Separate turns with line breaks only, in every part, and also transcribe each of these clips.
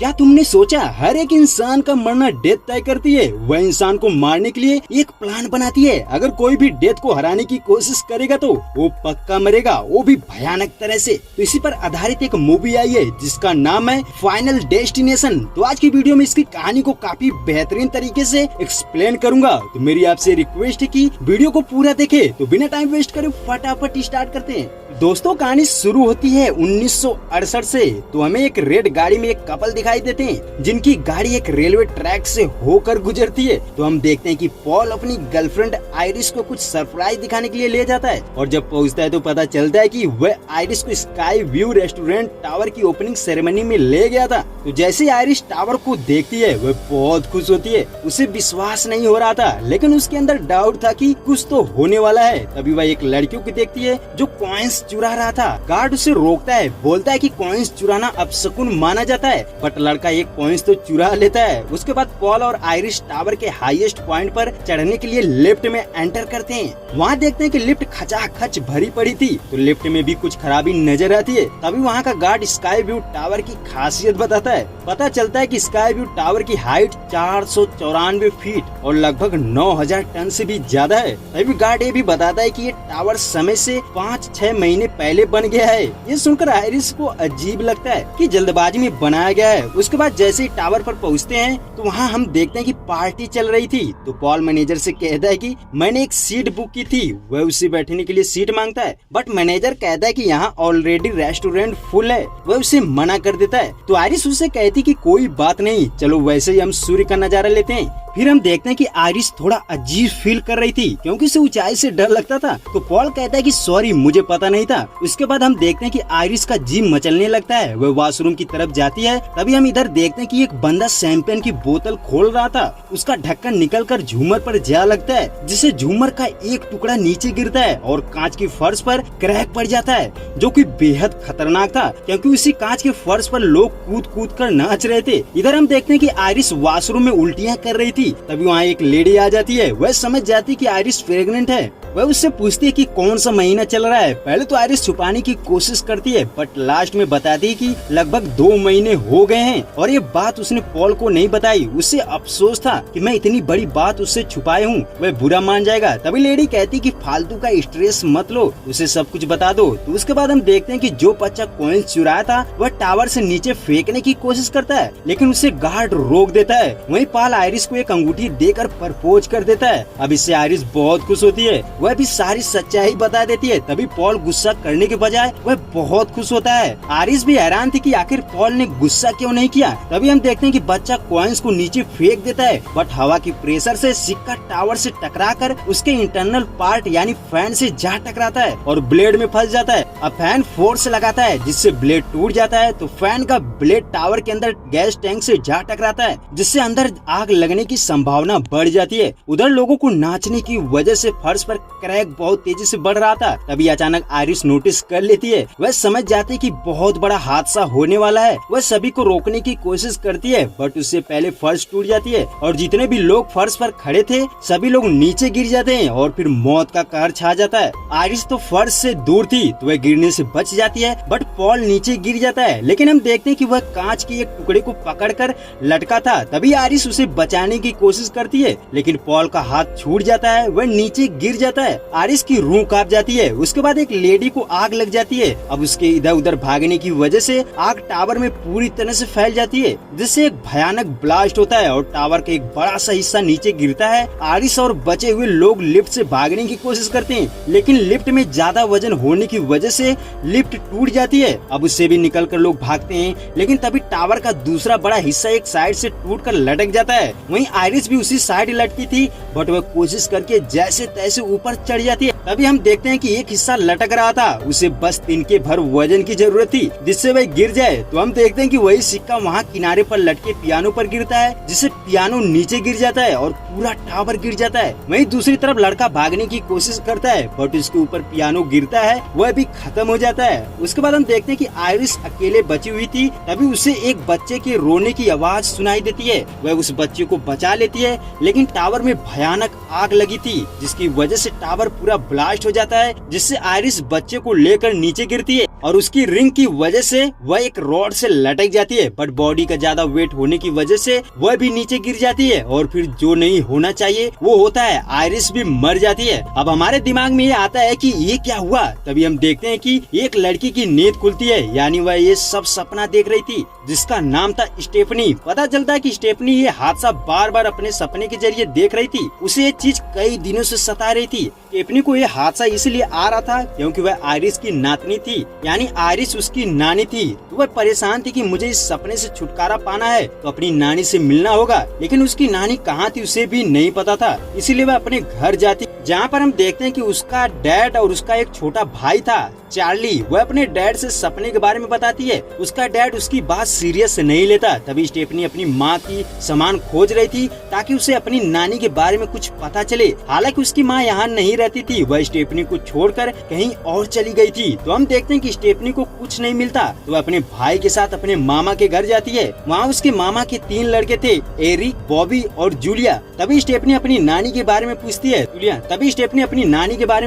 क्या तुमने सोचा हर एक इंसान का मरना डेथ तय करती है? वह इंसान को मारने के लिए एक प्लान बनाती है। अगर कोई भी डेथ को हराने की कोशिश करेगा तो वो पक्का मरेगा, वो भी भयानक तरह से। तो इसी पर आधारित एक मूवी आई है जिसका नाम है फाइनल डेस्टिनेशन। तो आज की वीडियो में इसकी कहानी को काफी बेहतरीन तरीके से एक्सप्लेन करूंगा। तो मेरी आपसे रिक्वेस्ट है कि वीडियो को पूरा देखे। तो बिना टाइम वेस्ट करे फटाफट स्टार्ट करते हैं। दोस्तों कहानी शुरू होती है 1968 से। तो हमें एक रेड गाड़ी में एक कपल दिखाई देते हैं जिनकी गाड़ी एक रेलवे ट्रैक से होकर गुजरती है। तो हम देखते हैं कि पॉल अपनी गर्लफ्रेंड आयरिस को कुछ सरप्राइज दिखाने के लिए ले जाता है और जब पहुंचता है तो पता चलता है कि वह आयरिस को स्काई व्यू रेस्टोरेंट टावर की ओपनिंग सेरेमनी में ले गया था। तो जैसे आयरिस टावर को देखती है वह बहुत खुश होती है। उसे विश्वास नहीं हो रहा था लेकिन उसके अंदर डाउट था कि कुछ तो होने वाला है। तभी वह एक लड़की को देखती है जो कॉइन्स चुरा रहा था। गार्ड उसे रोकता है, बोलता है कि कॉइन्स चुराना अपशकुन माना जाता है, बट लड़का एक कॉइन्स तो चुरा लेता है। उसके बाद पॉल और आयरिस टावर के हाईएस्ट पॉइंट पर चढ़ने के लिए लिफ्ट में एंटर करते हैं। वहाँ देखते हैं कि लिफ्ट खचाखच भरी पड़ी थी। तो लिफ्ट में भी कुछ खराबी नजर आती है। तभी वहाँ का गार्ड स्काई व्यू टावर की खासियत बताता है। पता चलता है कि स्काई व्यू टावर की हाइट 494 फीट और लगभग 9000 टन से भी ज्यादा है। तभी गार्ड ये भी बताता है कि ये टावर समय से 5-6 महीने पहले बन गया है। ये सुनकर आयरिस को अजीब लगता है कि जल्दबाजी में बनाया गया है। उसके बाद जैसे ही टावर पर पहुंचते हैं तो वहाँ हम देखते हैं कि पार्टी चल रही थी। तो पॉल मैनेजर से कहता है कि मैंने एक सीट बुक की थी। वह उसे बैठने के लिए सीट मांगता है बट मैनेजर कहता है कि यहाँ ऑलरेडी रेस्टोरेंट फुल है। वह उसे मना कर देता है। तो आयरिस उसे कहती कि कोई बात नहीं, चलो वैसे ही हम सूर्य का नजारा लेते हैं। फिर हम देखते हैं कि आयरिस थोड़ा अजीब फील कर रही थी क्योंकि उसे ऊंचाई से डर लगता था। तो पॉल कहता है कि सॉरी मुझे पता नहीं था। उसके बाद हम देखते हैं कि आयरिस का जी मचलने लगता है। वह वॉशरूम की तरफ जाती है। तभी हम इधर देखते हैं कि एक बंदा शैंपेन की बोतल खोल रहा था। उसका ढक्कन निकलकर झूमर पर जा लगता है जिससे झूमर का एक टुकड़ा नीचे गिरता है और कांच की फर्श पर क्रैक पड़ जाता है जो कि बेहद खतरनाक था क्योंकि उसी कांच के फर्श पर लोग कूद कूद कर नाच रहे थे। इधर हम देखते हैं कि आयरिस वॉशरूम में उल्टियाँ कर रही थी। तभी वहाँ एक लेडी आ जाती है। वह समझ जाती है कि आयरिस प्रेग्नेंट है। वह उससे पूछती है कि कौन सा महीना चल रहा है। पहले तो आयरिस छुपाने की कोशिश करती है बट लास्ट में बताती है कि लगभग 2 महीने हो गए हैं और ये बात उसने पॉल को नहीं बताई। उसे अफसोस था कि मैं इतनी बड़ी बात उससे छुपाए हूँ, वह बुरा मान जाएगा। तभी लेडी कहती कि फालतू का स्ट्रेस मत लो, उसे सब कुछ बता दो। तो उसके बाद हम देखते हैं कि जो बच्चा कॉइन्स चुराया था वह टावर से नीचे फेंकने की कोशिश करता है लेकिन उसे गार्ड रोक देता है। वहीं पॉल आयरिस को एक अंगूठी देकर प्रपोज कर देता है। अब इससे आयरिस बहुत खुश होती है। वह भी सारी सच्चाई बता देती है। तभी पॉल गुस्सा करने के बजाय वह बहुत खुश होता है। आयरिस भी हैरान थी कि आखिर पॉल ने गुस्सा क्यों नहीं किया। तभी हम देखते हैं कि बच्चा कॉइन्स को नीचे फेंक देता है बट हवा की प्रेशर से सिक्का टावर से टकराकर उसके इंटरनल पार्ट यानी फैन से जा टकराता है और ब्लेड में फंस जाता है। अब फैन फोर्स लगाता है जिससे ब्लेड टूट जाता है। तो फैन का ब्लेड टावर के अंदर गैस टैंक से जा टकराता है जिससे अंदर आग लगने की संभावना बढ़ जाती है। उधर लोगों को नाचने की वजह से फर्श पर क्रैक बहुत तेजी से बढ़ रहा था। तभी अचानक आयरिस नोटिस कर लेती है। वह समझ जाती है कि बहुत बड़ा हादसा होने वाला है। वह सभी को रोकने की कोशिश करती है बट उससे पहले फर्श टूट जाती है और जितने भी लोग फर्श पर खड़े थे सभी लोग नीचे गिर जाते हैं और फिर मौत का कहर छा जाता है। आयरिस तो फर्श से दूर थी तो वह गिरने से बच जाती है बट पॉल नीचे गिर जाता है लेकिन हम देखते हैं कि वह कांच के एक टुकड़े को पकड़कर लटका था। तभी आयरिस उसे बचाने की कोशिश करती है लेकिन पॉल का हाथ छूट जाता है, वह नीचे गिर जाता है। आयरिस की रूह कांप जाती है। उसके बाद एक लेडी को आग लग जाती है। अब उसके इधर उधर भागने की वजह से आग टावर में पूरी तरह से फैल जाती है जिससे एक भयानक ब्लास्ट होता है और टावर का एक बड़ा सा हिस्सा नीचे गिरता है। आयरिस और बचे हुए लोग लिफ्ट से भागने की कोशिश करते हैं लेकिन लिफ्ट में ज्यादा वजन होने की वजह से लिफ्ट टूट जाती है। अब उससे भी निकल कर लोग भागते हैं लेकिन तभी टावर का दूसरा बड़ा हिस्सा एक साइड से टूट कर लटक जाता है। वहीं आयरिस भी उसी साइड लटकी थी बट वह कोशिश करके जैसे तैसे ऊपर चढ़ जाती है। तभी हम देखते हैं कि एक हिस्सा लटक रहा था, उसे बस तिनके भर वजन की जरूरत थी जिससे वह गिर जाए। तो हम देखते हैं कि वही सिक्का वहाँ किनारे पर लटके पियानो पर गिरता है जिससे पियानो नीचे गिर जाता है और पूरा टावर गिर जाता है। वहीं दूसरी तरफ लड़का भागने की कोशिश करता है बट उसके ऊपर पियानो गिरता है, वह भी खत्म हो जाता है। उसके बाद हम देखते हैं कि आयरिस अकेले बची हुई थी। तभी उसे एक बच्चे के रोने की आवाज सुनाई देती है। वह उस बच्चे को बचा लेती है लेकिन टावर में भयानक आग लगी थी जिसकी वजह से टावर पूरा ब्लास्ट हो जाता है जिससे आयरिस बच्चे को लेकर नीचे गिरती है। और उसकी रिंग की वजह से वह एक रॉड से लटक जाती है, बट बॉडी का ज्यादा वेट होने की वजह से वह भी नीचे गिर जाती है और फिर जो नहीं होना चाहिए वो होता है, आयरिस भी मर जाती है। अब हमारे दिमाग में ये आता है कि ये क्या हुआ। तभी हम देखते हैं कि एक लड़की की नींद खुलती है, यानी वह ये सब सपना देख रही थी जिसका नाम था स्टेफनी। पता चलता है कि स्टेफनी ये हादसा बार बार अपने सपने के जरिए देख रही थी, उसे ये चीज कई दिनों से सता रही थी। स्टेफनी को ये हादसा इसलिए आ रहा था क्योंकि वह आयरिस की नातनी थी, यानी आयरिस उसकी नानी थी। तो वह परेशान थी कि मुझे इस सपने से छुटकारा पाना है तो अपनी नानी से मिलना होगा, लेकिन उसकी नानी कहाँ थी उसे भी नहीं पता था। इसीलिए वह अपने घर जाती, जहाँ पर हम देखते हैं कि उसका डैड और उसका एक छोटा भाई था चार्ली। वह अपने डैड से सपने के बारे में बताती है। उसका डैड उसकी बात सीरियस नहीं लेता। तभी स्टेफनी अपनी माँ की सामान खोज रही थी ताकि उसे अपनी नानी के बारे में कुछ पता चले। हालांकि उसकी माँ यहाँ नहीं रहती थी, वह स्टेफनी को छोड़कर कहीं और चली गई थी। तो हम देखते हैं कि स्टेफनी को कुछ नहीं मिलता तो वह अपने भाई के साथ अपने मामा के घर जाती है। वहाँ उसके मामा के 3 लड़के थे, एरिक, बॉबी और जूलिया। तभी स्टेफनी अपनी नानी के बारे में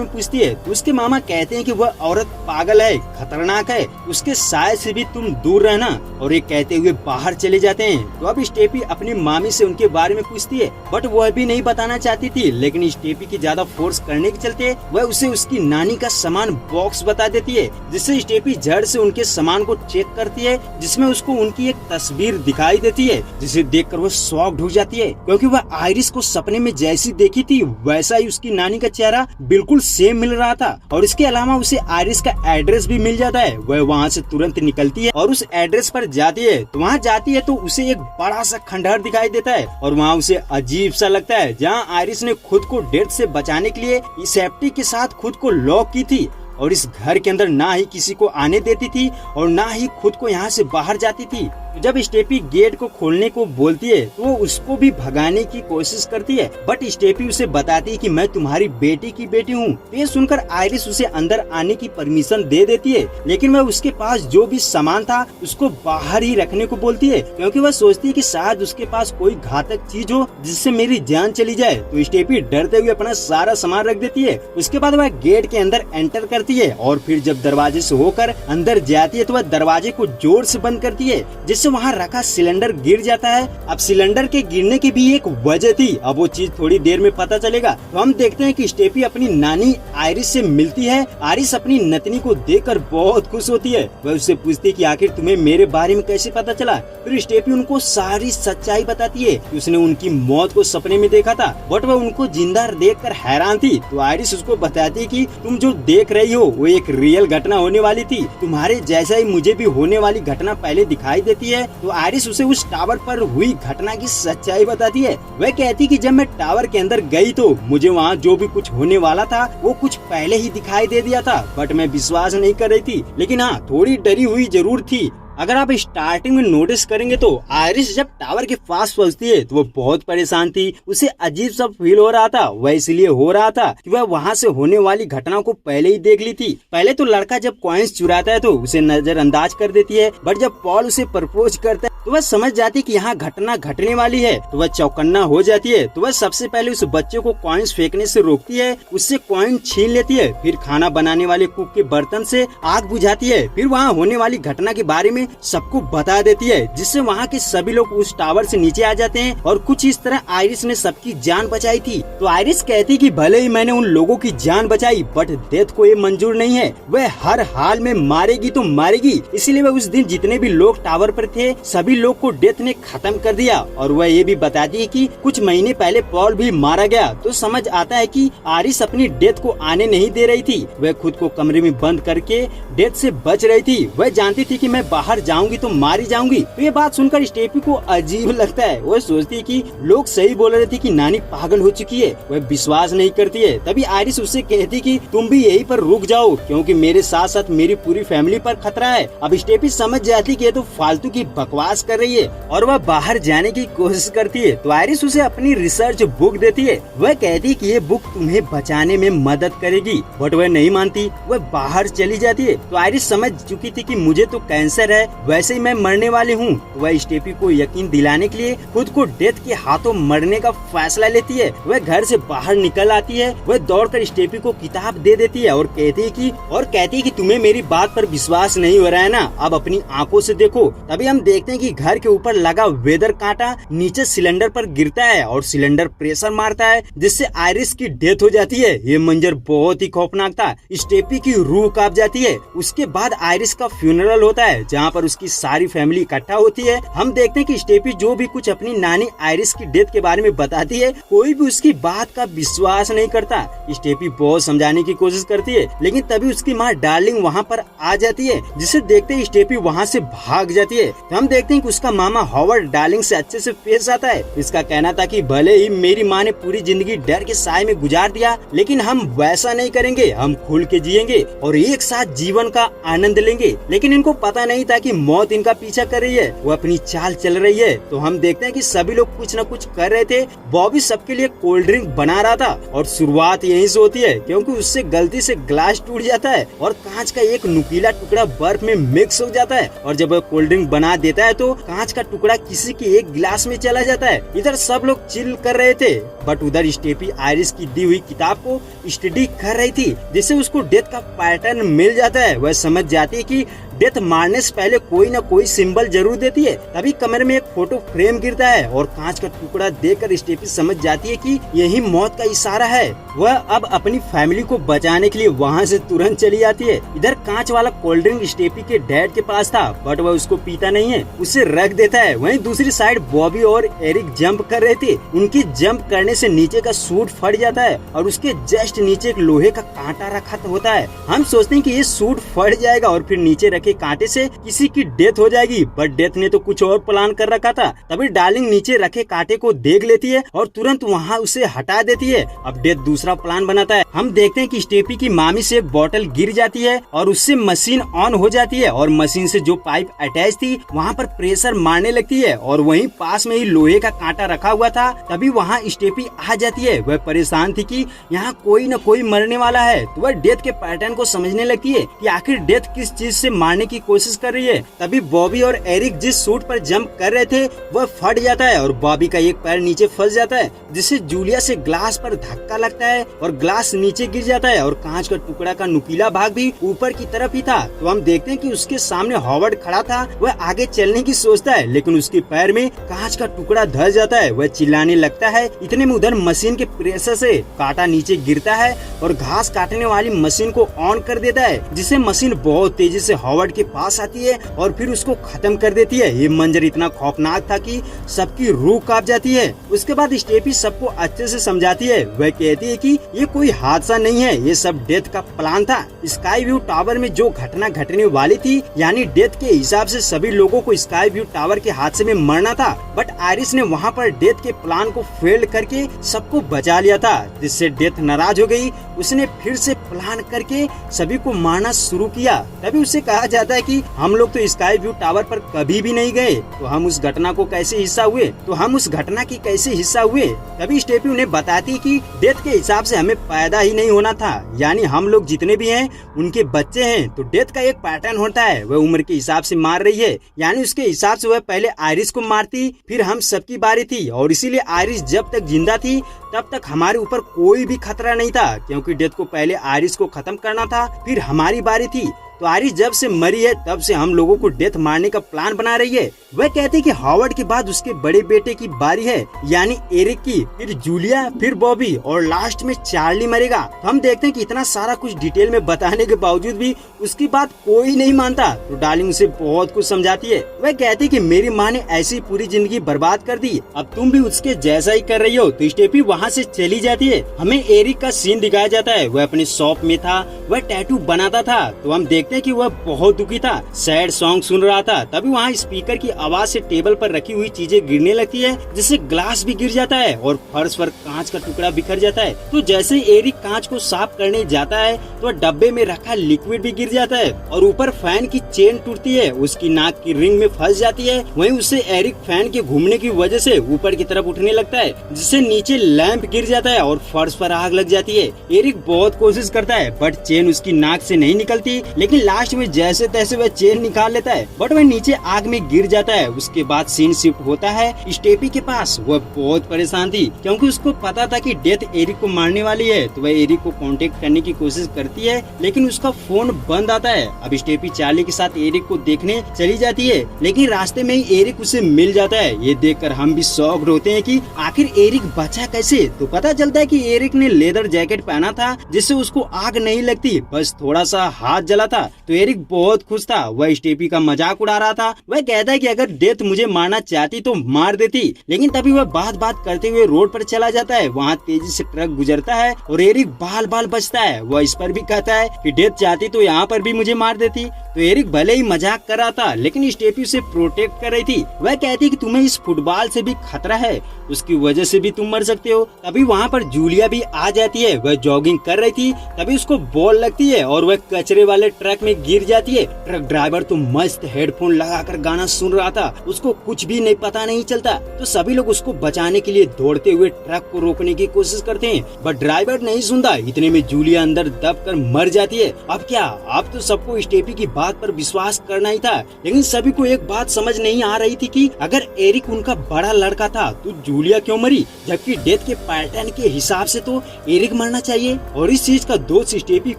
पूछती है। तो उसके मामा कहते हैं कि वह औरत पागल है, खतरनाक है, उसके साय से भी तुम दूर रहना, और ये कहते हुए बाहर चले जाते हैं। तो अब स्टेफी अपनी मामी से उनके बारे में पूछती है, बट वह भी नहीं बताना चाहती थी। लेकिन स्टेफी की ज्यादा फोर्स करने के चलते वह उसे उसकी नानी का सामान बॉक्स बता देती है, जिससे स्टेफी झट से उनके सामान को चेक करती है, जिसमें उसको उनकी एक तस्वीर दिखाई देती है, जिसे देखकर वह शॉक्ड हो जाती है क्योंकि वह आयरिस को सपने में जैसी देखी थी वैसा ही उसकी नानी का चेहरा बिल्कुल सेम मिल रहा था। और इसके अलावा उसे आयरिस का एड्रेस भी मिल जाता है। वह वहाँ से तुरंत निकलती है और उस एड्रेस पर जाती है। तो वहाँ जाती है तो उसे एक बड़ा सा खंडहर दिखाई देता है और वहाँ उसे अजीब सा लगता है, जहाँ आयरिस ने खुद को डेथ से बचाने के लिए सेफ्टी के साथ खुद को लॉक की थी और इस घर के अंदर ना ही किसी को आने देती थी और ना ही खुद को यहाँ से बाहर जाती थी। तो जब स्टेफी गेट को खोलने को बोलती है तो वो उसको भी भगाने की कोशिश करती है, बट स्टेफी उसे बताती है कि मैं तुम्हारी बेटी की बेटी हूँ। तो ये सुनकर आयरिस उसे अंदर आने की परमिशन दे देती है, लेकिन वह उसके पास जो भी सामान था उसको बाहर ही रखने को बोलती है क्योंकि वह सोचती है कि शायद उसके पास कोई घातक चीज हो जिससे मेरी जान चली जाए। तो स्टेफी डरते हुए अपना सारा सामान रख देती है। उसके बाद वह गेट के अंदर एंटर करती है और फिर जब दरवाजे से होकर अंदर जाती है तो वह दरवाजे को जोर से बंद करती है, जिससे वहाँ रखा सिलेंडर गिर जाता है। अब सिलेंडर के गिरने की भी एक वजह थी, अब वो चीज थोड़ी देर में पता चलेगा। तो हम देखते हैं कि स्टेफी अपनी नानी आयरिस से मिलती है। आयरिस अपनी नतनी को देखकर बहुत खुश होती है। वह उससे पूछती है कि आखिर तुम्हें मेरे बारे में कैसे पता चला। फिर स्टेफी उनको सारी सच्चाई बताती है कि उसने उनकी मौत को सपने में देखा था, बट वह उनको जिंदा देखकर हैरान थी। तो आयरिस उसको बताती है कि तुम जो देख रही हो वो एक रियल घटना होने वाली थी, तुम्हारे जैसा ही मुझे भी होने वाली घटना पहले दिखाई देती है। तो आयरिस उसे उस टावर पर हुई घटना की सच्चाई बताती है। वह कहती कि जब मैं टावर के अंदर गई तो मुझे वहाँ जो भी कुछ होने वाला था वो कुछ पहले ही दिखाई दे दिया था, बट मैं विश्वास नहीं कर रही थी, लेकिन हाँ थोड़ी डरी हुई जरूर थी। अगर आप स्टार्टिंग में नोटिस करेंगे तो आयरिस जब टावर के पास पहुंचती है तो वो बहुत परेशान थी। उसे अजीब सा फील हो रहा था। वह इसलिए हो रहा था कि वह वहां से होने वाली घटना को पहले ही देख ली थी। पहले तो लड़का जब कॉइन्स चुराता है तो उसे नजरअंदाज कर देती है, बट जब पॉल उसे प्रपोज करता है तो वह समझ जाती है कि यहाँ घटना घटने वाली है। तो वह चौकन्ना हो जाती है। तो वह सबसे पहले उस बच्चे को कॉइन्स फेंकने से रोकती है, उससे कॉइन छीन लेती है, फिर खाना बनाने वाले कुक के बर्तन से आग बुझाती है, फिर वहाँ होने वाली घटना के बारे में सबको बता देती है, जिससे वहाँ के सभी लोग उस टावर से नीचे आ जाते हैं। और कुछ इस तरह आयरिस ने सबकी जान बचाई थी। तो आयरिस कहती कि भले ही मैंने उन लोगों की जान बचाई, बट डेथ को ये मंजूर नहीं है, वह हर हाल में मारेगी तो मारेगी। इसीलिए वह उस दिन जितने भी लोग टावर पर थे सभी लोग को डेथ ने खत्म कर दिया। और वह ये भी बताती है कि कुछ महीने पहले पॉल भी मारा गया। तो समझ आता है कि आयरिस अपनी डेथ को आने नहीं दे रही थी, वह खुद को कमरे में बंद करके डेथ से बच रही थी। वह जानती थी कि मैं बाहर जाऊंगी तो मारी जाऊंगी। तो ये बात सुनकर स्टेफी को अजीब लगता है। वह सोचती है कि लोग सही बोल रहे थे कि नानी पागल हो चुकी है। वह विश्वास नहीं करती है। तभी आयरिस उससे कहती कि तुम भी यहीं पर रुक जाओ क्योंकि मेरे साथ साथ मेरी पूरी फैमिली पर खतरा है। अब स्टेफी समझ जाती कि ये तो फालतू की बकवास कर रही है और वह बाहर जाने की कोशिश करती है। तो आयरिस उसे अपनी रिसर्च बुक देती है। वह कहती है कि ये बुक तुम्हें बचाने में मदद करेगी, बट वह नहीं मानती। वह बाहर चली जाती है। तो आयरिस समझ चुकी थी कि मुझे तो कैंसर है, वैसे ही मैं मरने वाली हूँ। वह स्टेफी को यकीन दिलाने के लिए खुद को डेथ के हाथों मरने का फैसला लेती है। वह घर से बाहर निकल आती है। वह दौड़कर स्टेफी को किताब दे देती है और कहती है कि तुम्हें मेरी बात पर विश्वास नहीं हो रहा है ना, अब अपनी आंखों से देखो। तभी हम देखते हैं कि घर के ऊपर लगा वेदर कांटा नीचे सिलेंडर पर गिरता है और सिलेंडर प्रेशर मारता है, जिससे आयरिस की डेथ हो जाती है। ये मंजर बहुत ही खौफनाक था। स्टेफी की रूह कांप जाती है। उसके बाद आयरिस का फ्यूनरल होता है, जहाँ पर उसकी सारी फैमिली इकट्ठा होती है। हम देखते हैं कि स्टेफी जो भी कुछ अपनी नानी आयरिस की डेथ के बारे में बताती है, कोई भी उसकी बात का विश्वास नहीं करता। स्टेफी बहुत समझाने की कोशिश करती है, लेकिन तभी उसकी माँ डार्लिंग वहाँ पर आ जाती है, जिसे देखते ही स्टेफी वहाँ से भाग जाती है। तो हम देखते हैं कि उसका मामा हॉवर्ड डार्लिंग से अच्छे से पेश आता है। इसका कहना था कि भले ही मेरी माँ ने पूरी जिंदगी डर के साए में गुजार दिया, लेकिन हम वैसा नहीं करेंगे, हम खुल के जिएंगे और एक साथ जीवन का आनंद लेंगे। लेकिन इनको पता नहीं था कि मौत इनका पीछा कर रही है, वो अपनी चाल चल रही है। तो हम देखते हैं कि सभी लोग कुछ न कुछ कर रहे थे। बॉबी सबके लिए कोल्ड ड्रिंक बना रहा था और शुरुआत यहीं से होती है, क्योंकि उससे गलती से ग्लास टूट जाता है और कांच का एक नुकीला टुकड़ा बर्फ में मिक्स हो जाता है। और जब वह कोल्ड ड्रिंक बना देता है तो कांच का टुकड़ा किसी के एक गिलास में चला जाता है। इधर सब लोग चिल कर रहे थे, बट उधर स्टेफी आयरिस की दी हुई किताब को स्टडी कर रही थी, जिससे उसको डेथ का पैटर्न मिल जाता है। वह समझ जाती है कि डेथ मारने से पहले कोई न कोई सिंबल जरूर देती है। तभी कमरे में एक फोटो फ्रेम गिरता है और कांच का टुकड़ा देखकर स्टेफी समझ जाती है कि यही मौत का इशारा है। वह अब अपनी फैमिली को बचाने के लिए वहाँ से तुरंत चली जाती है। इधर कांच वाला कोल्ड ड्रिंक स्टेफी के डैड के पास था, बट वह उसको पीता नहीं है, उसे रख देता है। वहीं दूसरी साइड बॉबी और एरिक जंप कर रहे थे। उनके जंप करने से नीचे का सूट फट जाता है और उसके जस्ट नीचे एक लोहे का कांटा रखा होता है। हम सोचते हैं कि ये सूट फट जाएगा और फिर नीचे के कांटे से किसी की डेथ हो जाएगी, बट डेथ ने तो कुछ और प्लान कर रखा था। तभी डार्लिंग नीचे रखे कांटे को देख लेती है और तुरंत वहाँ उसे हटा देती है। अब डेथ दूसरा प्लान बनाता है। हम देखते हैं कि स्टेफी की मामी से एक बोतल गिर जाती है और उससे मशीन ऑन हो जाती है और मशीन से जो पाइप अटैच थी वहाँ पर प्रेशर मारने लगती है और वहीं पास में ही लोहे का कांटा रखा हुआ था। तभी वहाँ स्टेफी आ जाती है। वह परेशान थी कि यहाँ कोई न कोई मरने वाला है, तो वह डेथ के पैटर्न को समझने लगती है कि आखिर डेथ किस चीज से मारने की कोशिश कर रही है। तभी बॉबी और एरिक जिस सूट पर जंप कर रहे थे वह फट जाता है और बॉबी का एक पैर नीचे फंस जाता है, जिससे जूलिया से ग्लास पर धक्का लगता है और ग्लास नीचे गिर जाता है और कांच का टुकड़ा का नुकीला भाग भी ऊपर की तरफ ही था। तो हम देखते हैं कि उसके सामने हॉवर्ड खड़ा था। वह आगे चलने की सोचता है, लेकिन उसके पैर में कांच का टुकड़ा धस जाता है। वह चिल्लाने लगता है। इतने में उधर मशीन के प्रेशर से कांटा नीचे गिरता है और घास काटने वाली मशीन को ऑन कर देता है, जिससे मशीन बहुत तेजी से हॉवर्ड के पास आती है और फिर उसको खत्म कर देती है। ये मंजर इतना खौफनाक था कि सबकी रूह कांप जाती है। उसके बाद स्टेफी सबको अच्छे से समझाती है। वह कहती है कि ये कोई हादसा नहीं है, ये सब डेथ का प्लान था। स्काई व्यू टावर में जो घटना घटने वाली थी, यानी डेथ के हिसाब से सभी लोगों को स्काई व्यू टावर के हादसे में मरना था, बट आयरिस ने वहाँ पर डेथ के प्लान को फेल करके सबको बचा लिया था, जिससे डेथ नाराज हो गई। उसने फिर से प्लान करके सभी को मारना शुरू किया। तभी उससे कहा जाता है कि हम लोग तो स्काई व्यू टावर पर कभी भी नहीं गए, तो हम उस घटना को कैसे हिस्सा हुए, तो हम उस घटना की कैसे हिस्सा हुए। तभी स्टेफी उन्हें बताती कि डेथ के हिसाब से हमें पैदा ही नहीं होना था, यानी हम लोग जितने भी हैं उनके बच्चे हैं। तो डेथ का एक पैटर्न होता है, वह उम्र के हिसाब से मार रही है, यानी उसके हिसाब से वह पहले आयरिस को मारती, फिर हम सबकी बारी थी। और इसीलिए आयरिस जब तक जिंदा थी तब तक हमारे ऊपर कोई भी खतरा नहीं था, क्योंकि डेथ को पहले आयरिस को खत्म करना था, फिर हमारी बारी थी। तो आयरिस जब से मरी है तब से हम लोगों को डेथ मारने का प्लान बना रही है। वह कहती है कि हॉवर्ड के बाद उसके बड़े बेटे की बारी है, यानी एरिक की, फिर जूलिया, फिर बॉबी और लास्ट में चार्ली मरेगा। तो हम देखते हैं कि इतना सारा कुछ डिटेल में बताने के बावजूद भी उसकी बात कोई नहीं मानता। तो डार्लिंग उसे बहुत कुछ समझाती है। वह कहती है कि मेरी माँ ने ऐसी पूरी जिंदगी बर्बाद कर दी, अब तुम भी उसके जैसा ही कर रही हो। तो स्टेफी वहाँ से चली जाती है। हमें एरिक का सीन दिखाया जाता है। वह अपने शॉप में था, वह टैटू बनाता था। तो हम देखते देखते हैं कि वह बहुत दुखी था, सैड सॉन्ग सुन रहा था। तभी वहाँ स्पीकर की आवाज से टेबल पर रखी हुई चीजें गिरने लगती है, जिससे ग्लास भी गिर जाता है और फर्श पर कांच का टुकड़ा बिखर जाता है। तो जैसे एरिक कांच को साफ करने जाता है तो डब्बे में रखा लिक्विड भी गिर जाता है और ऊपर फैन की चेन टूटती है, उसकी नाक की रिंग में फंस जाती है। वहीं उससे एरिक फैन के घूमने की वजह से ऊपर की तरफ उठने लगता है, जिससे नीचे लैंप गिर जाता है और फर्श पर आग लग जाती है। एरिक बहुत कोशिश करता है बट चेन उसकी नाक से नहीं निकलती, लेकिन लास्ट में जैसे तैसे वह चेन निकाल लेता है, बट वह नीचे आग में गिर जाता है। उसके बाद सीन शिफ्ट होता है स्टेफी के पास। वह बहुत परेशान थी क्योंकि उसको पता था कि डेथ एरिक को मारने वाली है, तो वह एरिक को कांटेक्ट करने की कोशिश करती है, लेकिन उसका फोन बंद आता है। अब स्टेफी चार्ली के साथ एरिक को देखने चली जाती है, लेकिन रास्ते में ही एरिक उसे मिल जाता है। ये देखकर हम भी शॉक्ड होते हैं कि आखिर एरिक बचा कैसे। तो पता चलता है कि एरिक ने लेदर जैकेट पहना था, जिससे उसको आग नहीं लगती, बस थोड़ा सा हाथ जला था। तो एरिक बहुत खुश था, वह स्टेफी का मजाक उड़ा रहा था। वह कहता है कि अगर डेथ मुझे मारना चाहती तो मार देती, लेकिन तभी वह बात करते हुए रोड पर चला जाता है। वहाँ तेजी से ट्रक गुजरता है और एरिक बाल बाल बचता है। वह इस पर भी कहता है कि डेथ चाहती तो यहाँ पर भी मुझे मार देती। तो एरिक भले ही मजाक कर रहा था, लेकिन स्टेफी उसे प्रोटेक्ट कर रही थी। वह कहती कि तुम्हें इस फुटबॉल से भी खतरा है, उसकी वजह से भी तुम मर सकते हो। तभी वहाँ पर जूलिया भी आ जाती है। वह जॉगिंग कर रही थी, तभी उसको बॉल लगती है और वह कचरे वाले ट्रक में गिर जाती है। ट्रक ड्राइवर तो मस्त हेडफोन लगाकर गाना सुन रहा था, उसको कुछ भी नहीं पता नहीं चलता। तो सभी लोग उसको बचाने के लिए दौड़ते हुए ट्रक को रोकने की कोशिश करते हैं, बट ड्राइवर नहीं सुनता। इतने में जूलिया अंदर दबकर मर जाती है। अब क्या, अब तो सबको स्टेफी की बात पर विश्वास करना ही था, लेकिन सभी को एक बात समझ नहीं आ रही थी कि अगर एरिक उनका बड़ा लड़का था तो जूलिया क्यों मरी, जबकि डेथ के पैटर्न के हिसाब से तो एरिक मरना चाहिए। और इस चीज का दोष स्टेफी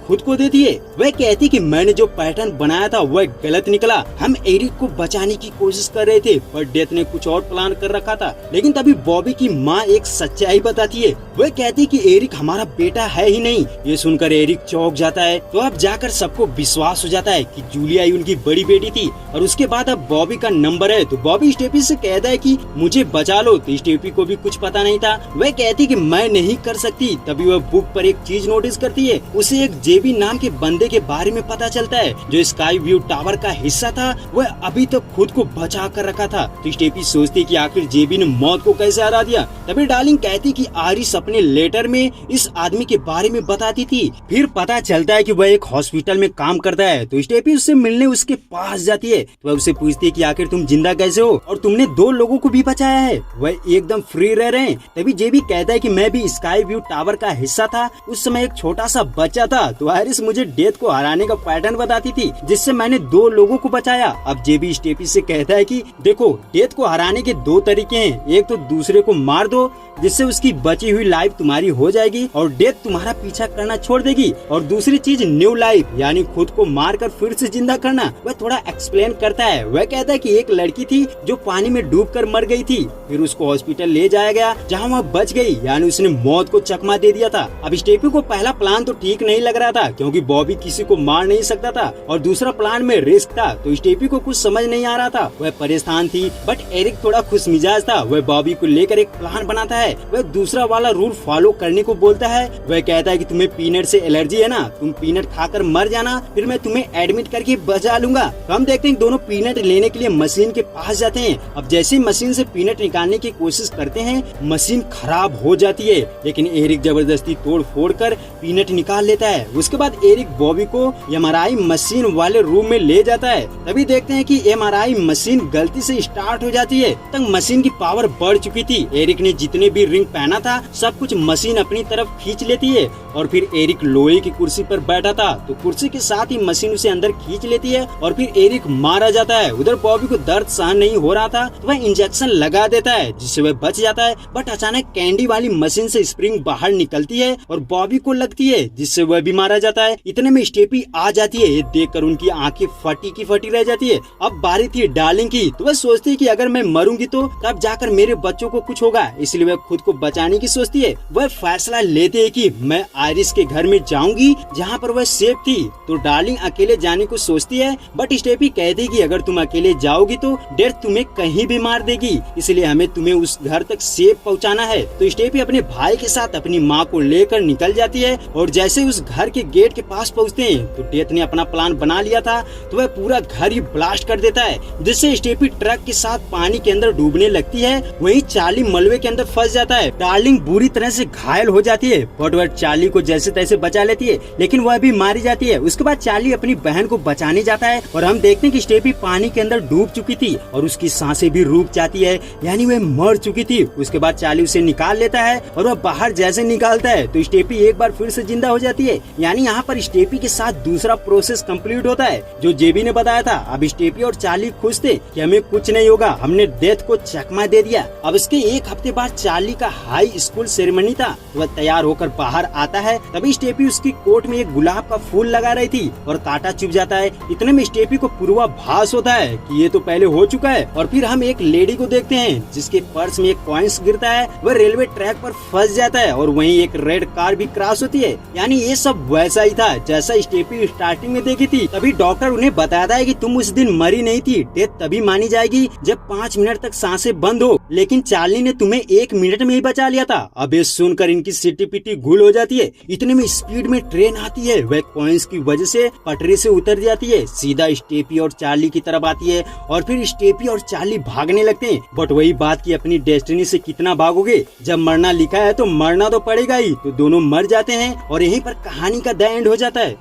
खुद को देती है। वह कहती कि मैंने जो पैटर्न बनाया था वह गलत निकला, हम एरिक को बचाने की कोशिश कर रहे थे, पर डेथ ने कुछ और प्लान कर रखा था। लेकिन तभी बॉबी की माँ एक सच्चाई बताती है। वह कहती कि एरिक हमारा बेटा है ही नहीं। ये सुनकर एरिक चौंक जाता है। तो अब जाकर सबको विश्वास हो जाता है कि जूलिया ही उनकी बड़ी बेटी थी। और उसके बाद अब बॉबी का नंबर है, तो बॉबी स्टेफी से कहता है कि मुझे बचा लो। तो स्टेफी को भी कुछ पता नहीं था। वह कहती कि मैं नहीं कर सकती। तभी वह बुक पर एक चीज नोटिस करती है। उसे एक जेबी नाम के बंदे के बारे में पता चलता है, जो स्काई व्यू टावर का हिस्सा था। वह अभी तक खुद को बचा कर रखा था। तो स्टेफी सोचती कि आखिर जेबी ने मौत को कैसे हरा दिया। तभी डार्लिंग कहती कि आरिस अपने लेटर में इस आदमी के बारे में बताती थी। फिर पता चलता है कि वह एक हॉस्पिटल में काम करता है। तो स्टेफी उससे मिलने उसके पास जाती है। तो वह उससे पूछती है कि आखिर तुम जिंदा कैसे हो और तुमने 2 लोगों को भी बचाया है, वह एकदम फ्री रह रहे हैं। तभी जेबी कहता है कि मैं भी स्काई व्यू टावर का हिस्सा था, उस समय एक छोटा सा बच्चा था। तो आरिस मुझे डेथ को हराने का पैटर्न बताती थी, जिससे मैंने 2 लोगों को बचाया। अब जेबी स्टेफी से कहता है कि देखो, डेथ को हराने के 2 तरीके हैं। एक तो दूसरे को मार दो, जिससे उसकी बची हुई लाइफ तुम्हारी हो जाएगी और डेथ तुम्हारा पीछा करना छोड़ देगी। और दूसरी चीज न्यू लाइफ, यानी खुद को मारकर फिर से जिंदा करना। वह थोड़ा एक्सप्लेन करता है। वह कहता है कि एक लड़की थी जो पानी में डूबकर मर गई थी, फिर उसको हॉस्पिटल ले जाया गया जहां वह बच गई, यानी उसने मौत को चकमा दे दिया था। अब स्टेफी को पहला प्लान तो ठीक नहीं लग रहा था, क्योंकि बॉबी किसी को मार नहीं सकता था और दूसरा प्लान में रिस्क था। तो स्टेफी को कुछ समझ नहीं आ रहा था। वह परेशान थी, बट एरिक थोड़ा खुश मिजाज था। वह बॉबी को लेकर एक प्लान बनाता है। वह दूसरा वाला रूल फॉलो करने को बोलता है। वह कहता है कि तुम्हें पीनट से एलर्जी है ना, तुम पीनट खाकर मर जाना, फिर मैं तुम्हें एडमिट करके बचा लूंगा। तो हम देखते हैं दोनों पीनट लेने के लिए मशीन के पास जाते हैं। अब जैसे ही मशीन से पीनट निकालने की कोशिश करते हैं, मशीन खराब हो जाती है, लेकिन एरिक जबरदस्ती तोड़ फोड़ कर पीनट निकाल लेता है। उसके बाद एरिक बॉबी को एमआरआई मशीन वाले रूम में ले जाता है। तभी देखते हैं कि एमआरआई मशीन गलती से स्टार्ट हो जाती है। तब मशीन की पावर बढ़ चुकी थी। एरिक ने जितने भी रिंग पहना था सब कुछ मशीन अपनी तरफ खींच लेती है। और फिर एरिक लोहे की कुर्सी पर बैठा था, तो कुर्सी के साथ ही मशीन उसे अंदर खींच लेती है और फिर एरिक मारा जाता है। उधर बॉबी को दर्द सहन नहीं हो रहा था, तो वह इंजेक्शन लगा देता है, जिससे वह बच जाता है। बट अचानक कैंडी वाली मशीन से स्प्रिंग बाहर निकलती है और बॉबी को लगती है, जिससे वह भी मारा जाता है। इतने में स्टेफी आ जाती है। ये देखकर उनकी आंखें फटी की फटी रह जाती है। अब बारी थी डार्लिंग की, तो वह सोचती है कि अगर मैं मरूंगी तो तब जाकर मेरे बच्चों को कुछ होगा, इसलिए वह खुद को बचाने की सोचती है। वह फैसला लेते है कि मैं आयरिस के घर में जाऊंगी जहाँ पर वह सेफ थी। तो डार्लिंग अकेले जाने को सोचती है, बट स्टेफी कहती है कि अगर तुम अकेले जाओगी तो डेथ तुम्हें कहीं भी मार देगी, इसलिए हमें तुम्हें उस घर तक सेफ पहुँचाना है। तो स्टेफी अपने भाई के साथ अपनी माँ को लेकर निकल जाती है और जैसे उस घर के गेट के पास पहुँचते हैं तो डेथ डेथ ने अपना प्लान बना लिया था तो वह पूरा घर ही ब्लास्ट कर देता है, जिससे स्टेफी ट्रक के साथ पानी के अंदर डूबने लगती है। वहीं चार्ली मलबे के अंदर फंस जाता है। डार्लिंग बुरी तरह से घायल हो जाती है, बट वह चार्ली को जैसे तैसे बचा लेती है, लेकिन वह भी मारी जाती है। उसके बाद चार्ली अपनी बहन को बचाने जाता है और हम देखते हैं कि स्टेफी पानी के अंदर डूब चुकी थी और उसकी सांसें भी रुक जाती है, यानी वह मर चुकी थी। उसके बाद चार्ली उसे निकाल लेता है और वह बाहर जैसे निकालता है तो स्टेफी एक बार फिर से जिंदा हो जाती है। यानी यहाँ पर स्टेफी के साथ दूसरा प्रोसेस कंप्लीट होता है जो जेबी ने बताया था। अब स्टेफी और चार्ली खुश थे कि हमें कुछ नहीं होगा, हमने डेथ को चकमा दे दिया। अब इसके एक हफ्ते बाद चार्ली का हाई स्कूल सेरेमनी था, वह तैयार होकर बाहर आता है। तभी स्टेफी उसकी कोट में एक गुलाब का फूल लगा रही थी और कांटा चुभ जाता है। इतने में स्टेफी को पूर्वाभास होता है कि ये तो पहले हो चुका है। और फिर हम एक लेडी को देखते हैं जिसके पर्स में एक कॉइंस गिरता है, वह रेलवे ट्रैक पर फंस जाता है और वहीं एक रेड कार भी क्रॉस होती है। यानी ये सब वैसा ही था जैसा स्टेफी स्टार्टिंग में देखी थी। तभी डॉक्टर उन्हें बताता है कि तुम उस दिन मरी नहीं थी, डेथ तभी मानी जाएगी जब 5 मिनट तक सांसें बंद हो, लेकिन चार्ली ने तुम्हें 1 मिनट में ही बचा लिया था। अब ये सुनकर इनकी सिटी पिटी गुल हो जाती है। इतने में स्पीड में ट्रेन आती है, वह कॉइंस की वजह से पटरी से उतर जाती है, सीधा स्टेफी और चार्ली की तरफ आती है और फिर स्टेफी और चार्ली भागने लगते हैं। बट वही बात कि अपनी डेस्टिनी से कितना भागोगे, जब मरना लिखा है तो मरना तो पड़ेगा ही। तो दोनों मर जाते हैं और यहीं पर कहानी का द एंड हो जाता है।